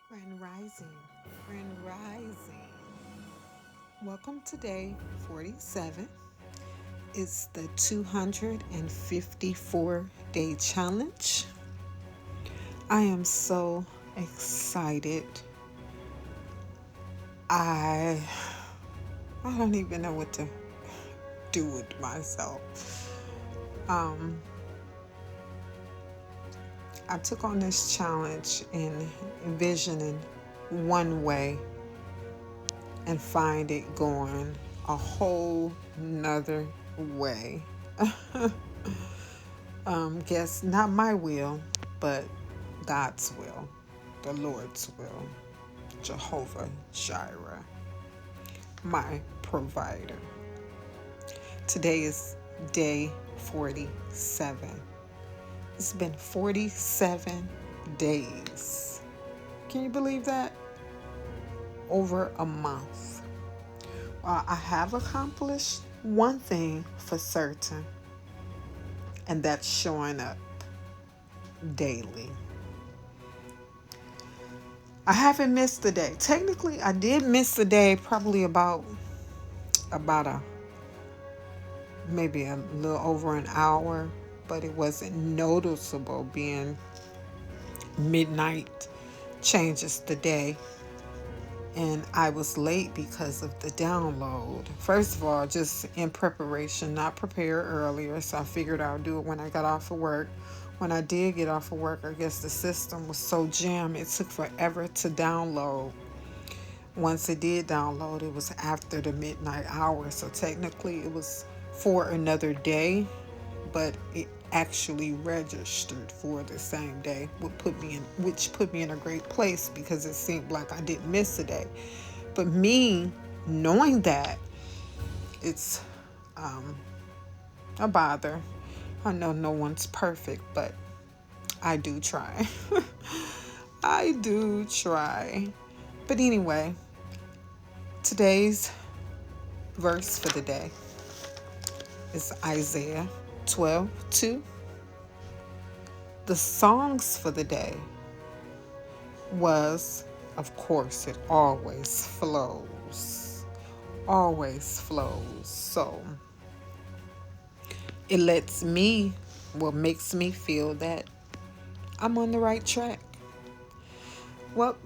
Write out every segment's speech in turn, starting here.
Grand Rising, Grand Rising. Welcome to day 47. It's the 254-day challenge. I am so excited. I I don't even know what to do with myself. Um, I took on this challenge in envisioning one way and find it going a whole nother way. Guess not my will, but God's will, the Lord's will, Jehovah Jireh, my provider. Today is day 47. It's been 47 days. Can you believe that? Over a month. I have accomplished one thing for certain, and that's showing up daily. I haven't missed a day. Technically, I did miss a day, probably about a maybe a little over an hour, but it wasn't noticeable. Being midnight changes the day, and I was late because of the download. First of all, just in preparation, not prepared earlier, so I figured I'll do it when I got off of work. When I did get off of work, I guess the system was so jammed, it took forever to download. Once it did download, it was after the midnight hour, so technically it was for another day, but it actually registered for the same day, which put me in a great place because it seemed like I didn't miss a day. But me knowing that, it's a bother. I know no one's perfect, but I do try. I do try. But anyway, today's verse for the day is Isaiah 12:2. The songs for the day was, of course, it always flows. Always flows. So it lets me, well, makes me feel that I'm on the right track. Well,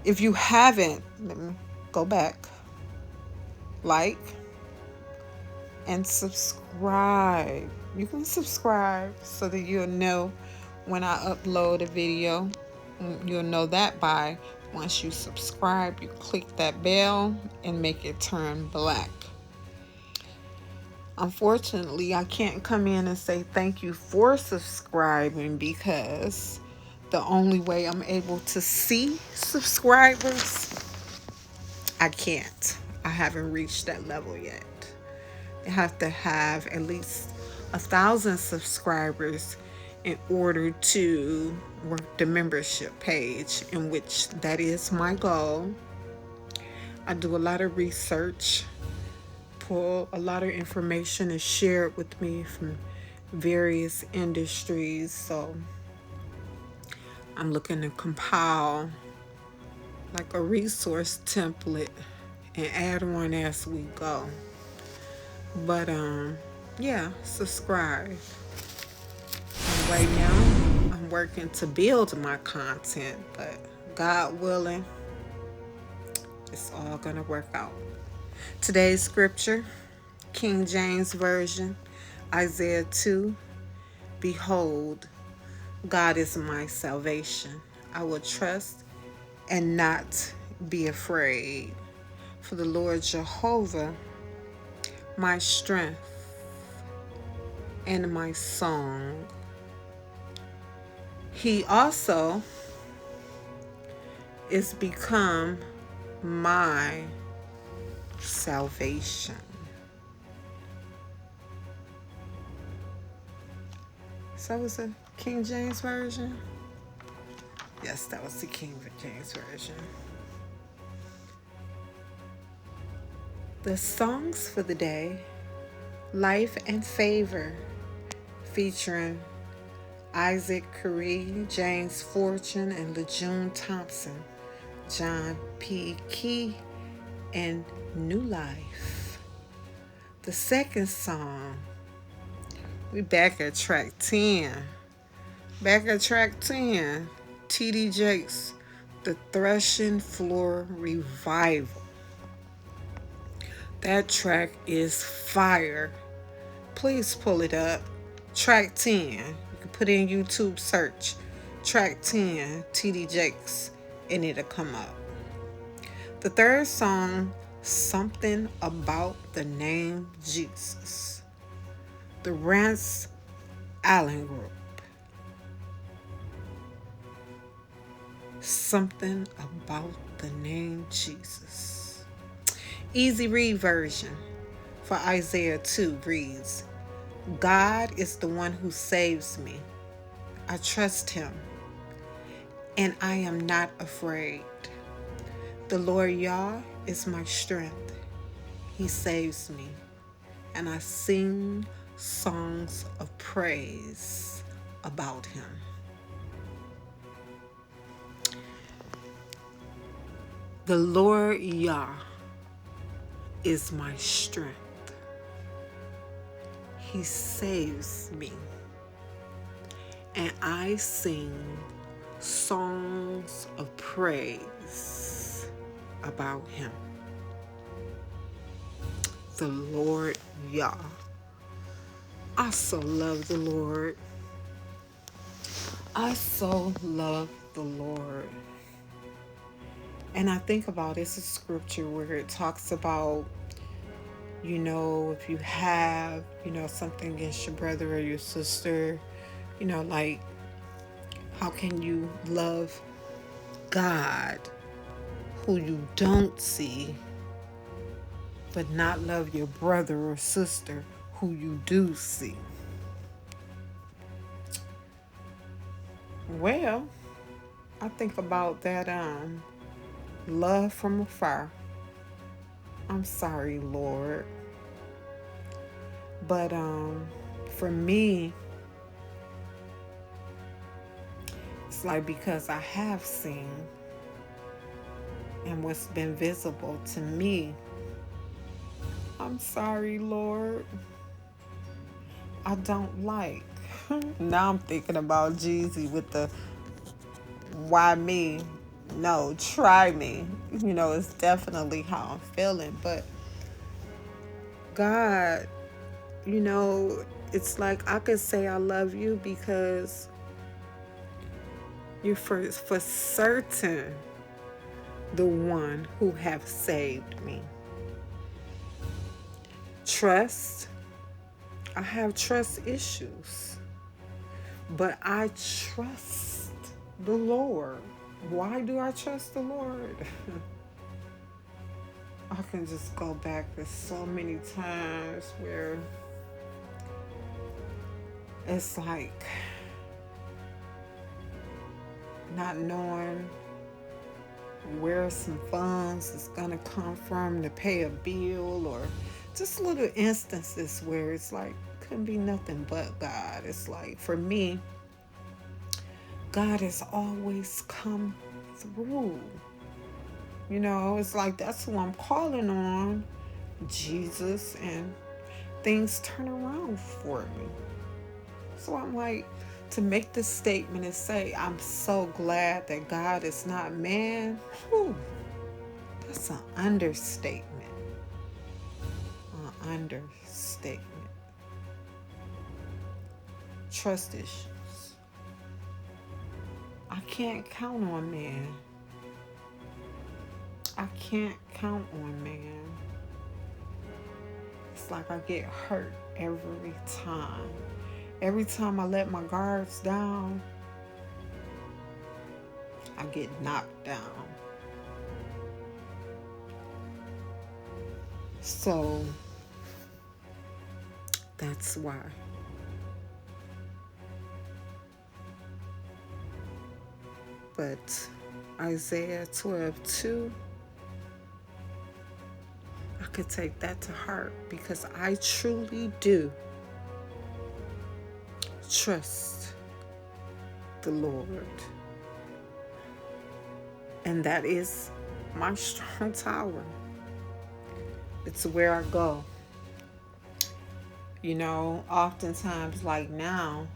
if you haven't, let me go back, like, and subscribe. You can subscribe so that you'll know when I upload a video. You'll know that by once you subscribe, you click that bell and make it turn black. Unfortunately, I can't come in and say thank you for subscribing because the only way I'm able to see subscribers, I can't. I haven't reached that level yet. You have to have at least 1,000 subscribers in order to work the membership page, in which that is my goal. I do a lot of research, pull a lot of information, and share it with me from various industries. So I'm looking to compile like a resource template and add on as we go. But yeah, subscribe. And right now, I'm working to build my content, but God willing, it's all gonna work out. Today's scripture, King James Version, Isaiah 2. Behold, God is my salvation. I will trust and not be afraid. For the Lord Jehovah, my strength and my song. He also is become my salvation. So that was the King James Version? Yes, that was the King James Version. The songs for the day, Life and Favor, featuring Isaac Curry, James Fortune, and LeJune Thompson, John P. Key, and New Life. The second song, we back at track 10. Back at track 10, T.D. Jakes, The Threshing Floor Revival. That track is fire. Please pull it up. Track 10. You can put in YouTube search. Track 10, T.D. Jakes, and it'll come up. The third song, Something About the Name Jesus. The Rance Allen Group. Something About the Name Jesus. Easy read version for Isaiah 2 reads, God is the one who saves me. I trust him, and I am not afraid. The Lord Yah is my strength. He saves me, and I sing songs of praise about him. The Lord Yah is my strength. He saves me, and I sing songs of praise about him. The Lord Yah. I so love the Lord. I so love the Lord. And I think about it's a scripture where it talks about, if you have, something against your brother or your sister, like, how can you love God who you don't see, but not love your brother or sister who you do see? Well, I think about that love from afar. I'm sorry, Lord. But for me, it's like because I have seen and what's been visible to me, I'm sorry, Lord. I don't like. Now I'm thinking about Jeezy with the why me? No, try me. It's definitely how I'm feeling. But God, it's like I could say I love you because you're for certain the one who have saved me. Trust. I have trust issues, but I trust the Lord. Why do I trust the Lord? I can just go back to so many times where it's like not knowing where some funds is gonna come from to pay a bill, or just little instances where it's like couldn't be nothing but God. It's like for me, God has always come through. It's like that's who I'm calling on, Jesus, and things turn around for me. So I'm like, to make this statement and say, I'm so glad that God is not man, whew, that's an understatement. An understatement. Trust issues. I can't count on man. I can't count on man. It's like I get hurt every time. Every time I let my guards down, I get knocked down. So that's why. But Isaiah 12:2, I could take that to heart because I truly do trust the Lord. And that is my strong tower. It's where I go. Oftentimes, like now,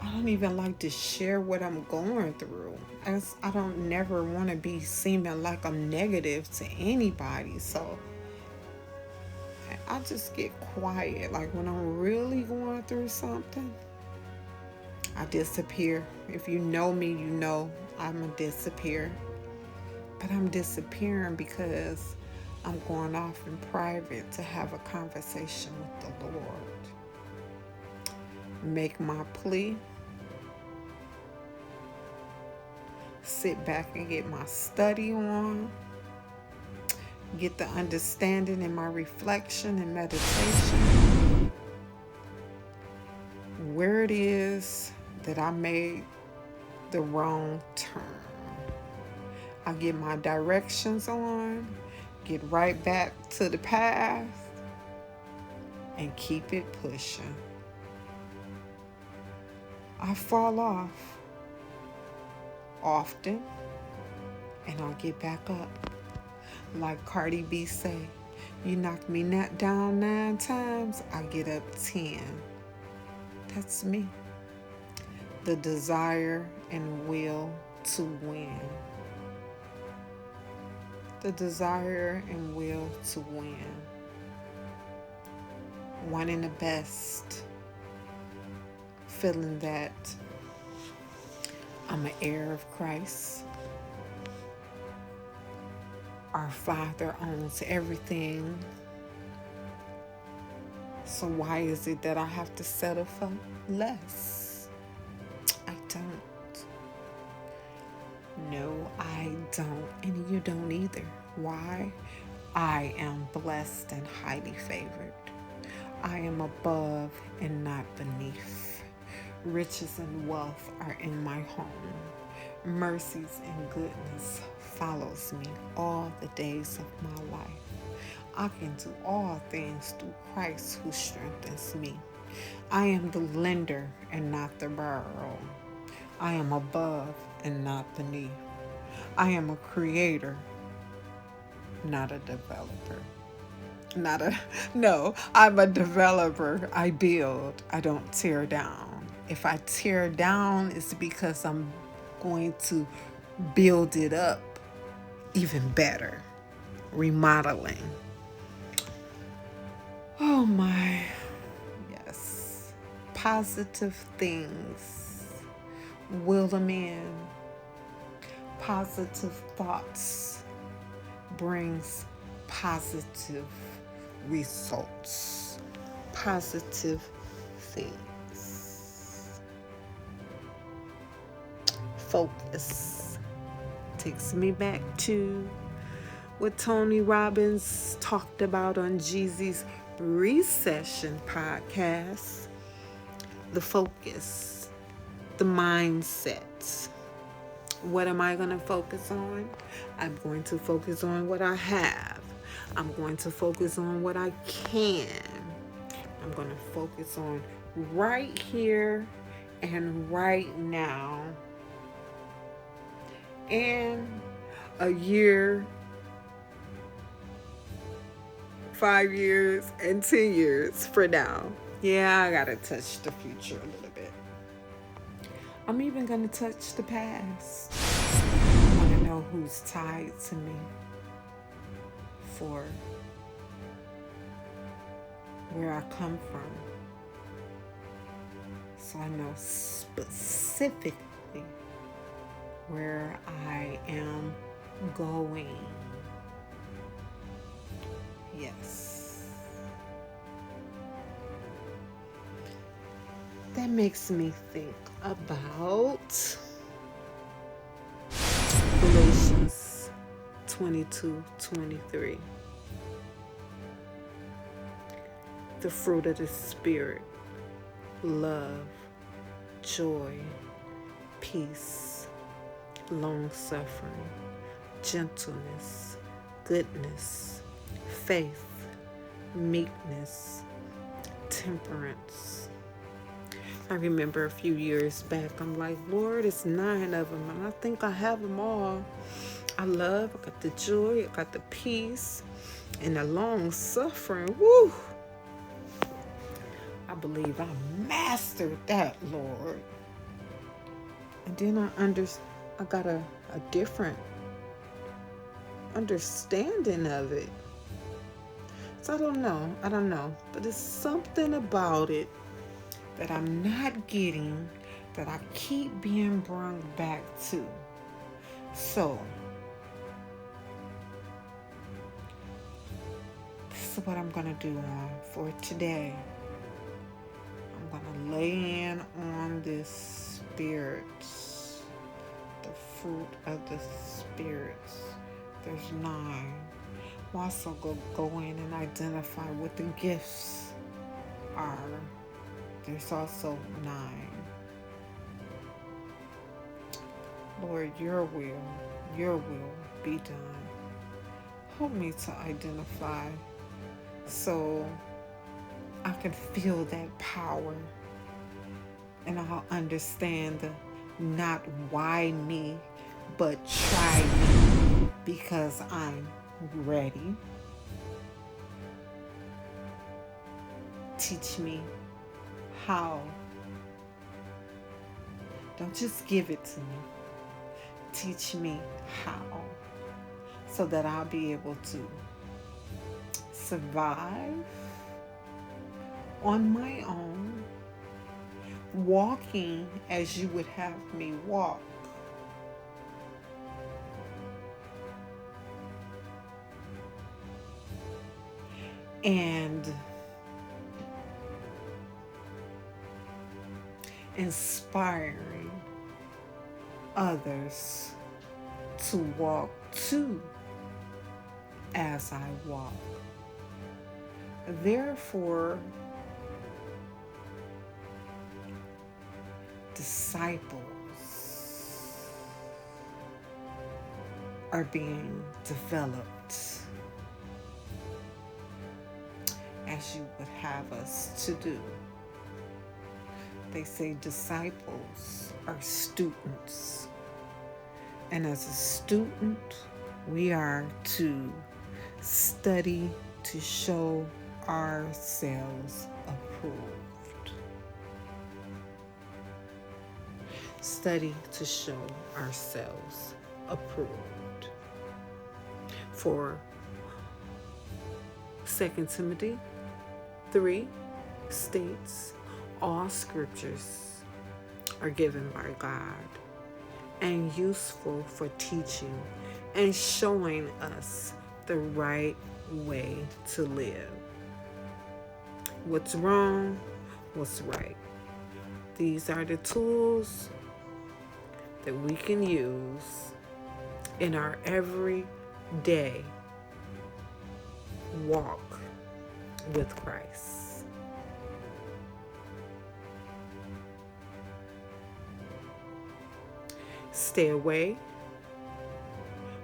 I don't even like to share what I'm going through. I don't never want to be seeming like I'm negative to anybody. So I just get quiet. Like when I'm really going through something, I disappear. If you know me, you know I'm a disappear. But I'm disappearing because I'm going off in private to have a conversation with the Lord. Make my plea. Sit back and get my study on. Get the understanding in my reflection and meditation. Where it is that I made the wrong turn. I get my directions on, get right back to the path, and keep it pushing. I fall off often, and I'll get back up. Like Cardi B say, you knock me down 9 times, I get up 10. That's me. The desire and will to win. The desire and will to win. Wanting the best. Feeling that I'm an heir of Christ. Our Father owns everything. So why is it that I have to settle for less? I don't. No, I don't. And you don't either. Why? I am blessed and highly favored. I am above and not beneath. Riches and wealth are in my home. Mercies and goodness follows me all the days of my life. I can do all things through Christ who strengthens me. I am the lender and not the borrower. I am above and not beneath. I am a creator, not a developer. I'm a developer. I build. I don't tear down. If I tear down, it's because I'm going to build it up even better. Remodeling. Oh my. Yes. Positive things will them in. Positive thoughts brings positive results. Positive things. Focus takes me back to what Tony Robbins talked about on Jeezy's Recession podcast. The focus, the mindset. What am I going to focus on? I'm going to focus on what I have. I'm going to focus on what I can. I'm going to focus on right here and right now. And a year, 5 years, and 10 years for now. Yeah, I gotta touch the future a little bit. I'm even gonna touch the past. I wanna know who's tied to me for where I come from. So I know specifically where I am going. Yes. That makes me think about Galatians 22:23. The fruit of the Spirit: love, joy, peace, long-suffering, gentleness, goodness, faith, meekness, temperance. I remember a few years back, I'm like, Lord, it's 9 of them, and I think I have them all. I got the joy, I got the peace, and the long suffering. Woo! I believe I mastered that, Lord. And then I got a different understanding of it. So I don't know, but it's something about it that I'm not getting, that I keep being brought back to. So this is what I'm gonna do for today. I'm gonna lay in on this spirits, the fruit of the spirits. There's 9. We'll also go in and identify what the gifts are. There's also 9. Lord, your will be done. Help me to identify so I can feel that power, and I'll understand the not why me, but try me, because I'm ready. Teach me how. Don't just give it to me. Teach me how, so that I'll be able to survive on my own, walking as you would have me walk. And inspiring others to walk too as I walk. Therefore, disciples are being developed as you would have us to do. They say disciples are students. And as a student, we are to study to show ourselves approved. Study to show ourselves approved. For 2 Timothy 3 states, all scriptures are given by God and useful for teaching and showing us the right way to live. What's wrong, what's right. These are the tools that we can use in our everyday walk with Christ. Stay away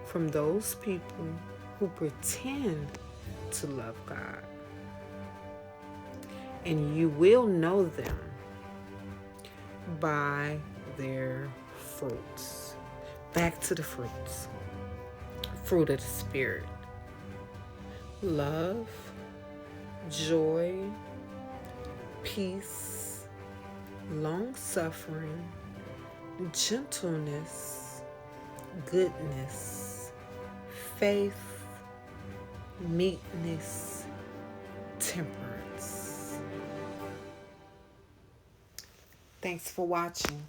from those people who pretend to love God. And you will know them by their fruits. Back to the fruits. Fruit of the Spirit. Love, joy, peace, long-suffering, gentleness, goodness, faith, meekness, temperance. Thanks for watching.